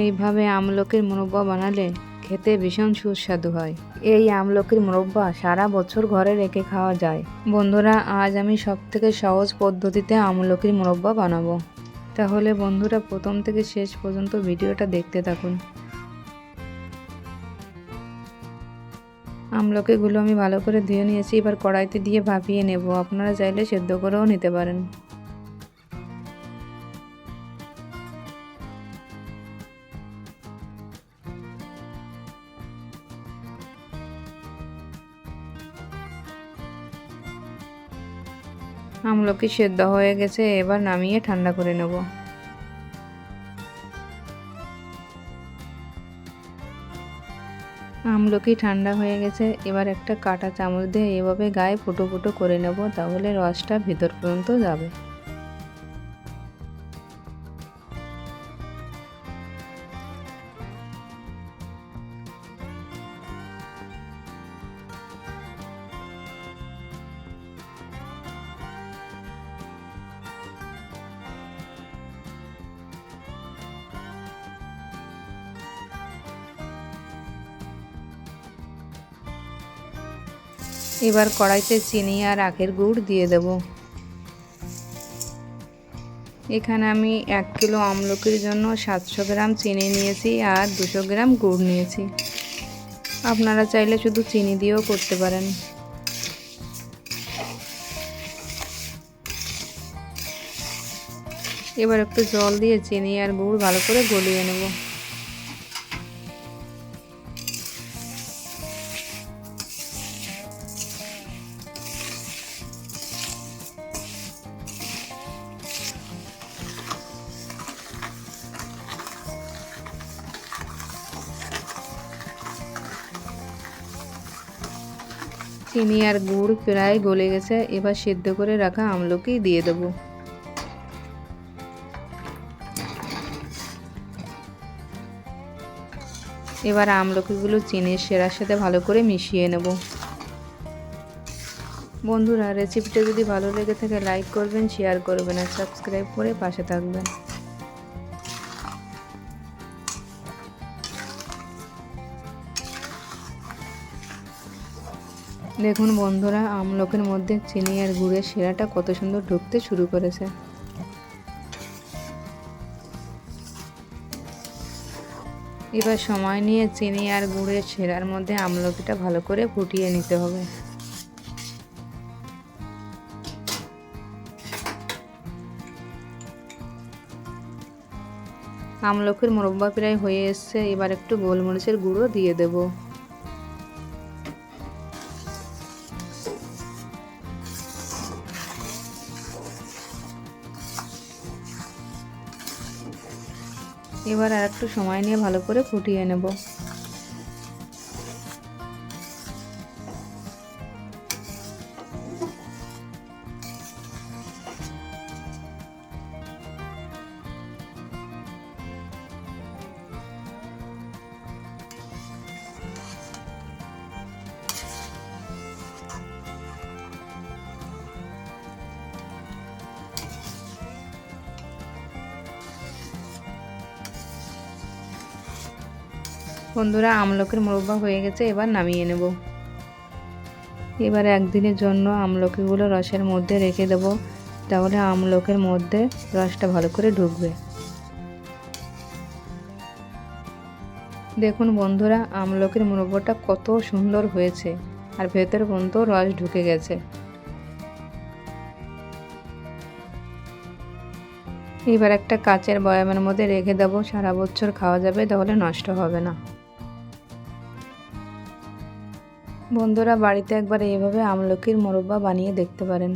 এইভাবে আমলকির মোরব্বা বানালে খেতে ভীষণ সুস্বাদু হয়। এই আমলকির মোরব্বা সারা বছর ঘরে রেখে খাওয়া যায়। বন্ধুরা, আজ আমি সবথেকে সহজ পদ্ধতিতে আমলকির মোরব্বা বানাবো। তাহলে বন্ধুরা, প্রথম থেকে শেষ পর্যন্ত ভিডিওটা দেখতে থাকুন। আমলকিগুলো আমি ভালো করে ধুয়ে নিয়েছি। এবার কড়াইতে দিয়ে ভাপিয়ে নেব। আপনারা চাইলে সেদ্ধ করেও নিতে পারেন। আমলকি সেদ্ধ হয়ে গেছে, এবার নামিয়ে ঠান্ডা করে নেব। আমলকি ঠান্ডা হয়ে গেছে, এবার একটা কাঁটা চামচ দিয়ে এভাবে গায়ে ফুটো ফুটো করে নেব, তাহলে রসটা ভিতর পর্যন্ত যাবে। এবার কড়াইতে চিনি আর আখের গুড় দিয়ে দেব। এখানে আমি 1 কিলো আমলকির জন্য 700 গ্রাম চিনি নিয়েছি আর 200 গ্রাম গুড় নিয়েছি। আপনারা চাইলে শুধু চিনি দিয়েও করতে পারেন। এবার একটু জল দিয়ে চিনি আর গুড় ভালো করে গলিয়ে নেব। চিনি আর গুড় প্রায় গলে গেছে, এবার সিদ্ধ করে রাখা আমলকি দিয়ে দেব। এবার আমলকিগুলো চিনির শিরার সাথে ভালো করে মিশিয়ে নেব। বন্ধুরা, রেসিপিটা যদি ভালো লেগে থাকে লাইক করবেন, শেয়ার করবেন আর সাবস্ক্রাইব করে পাশে থাকবেন। দেখুন বন্ধুরা, আমলকির মধ্যে চিনি আর গুড়ের শিরাটা কত সুন্দর ঢুকতে শুরু করেছে। এবার সময় নিয়ে চিনি আর গুড়ের শিরার মধ্যে আমলকিটা ভালো করে ফুটিয়ে নিতে হবে। আমলকির মোরব্বা প্রায় হয়ে এসছে, এবার একটু গোলমরিচের গুঁড়ো দিয়ে দেব। এবার আর একটু সময় নিয়ে ভালো করে ফুটিয়ে নেব। বন্ধুরা, আমলকির মোরব্বা হয়ে গেছে, এবার নামিয়ে নেব। এবার একদিনের জন্য আমলকিগুলো রসের মধ্যে রেখে দেব, তাহলে আমলকির মধ্যে রসটা ভালো করে ঢুকবে। দেখুন বন্ধুরা, আমলকির মোরব্বাটা কত সুন্দর হয়েছে আর ভেতর পর্যন্ত রস ঢুকে গেছে। এবার একটা কাচের বয়ামের মধ্যে রেখে দেব, সারা বছর খাওয়া যাবে, তাহলে নষ্ট হবে না। বন্ধুরা, বাড়িতে একবার এইভাবে আমলকির মোরব্বা বানিয়ে দেখতে পারেন।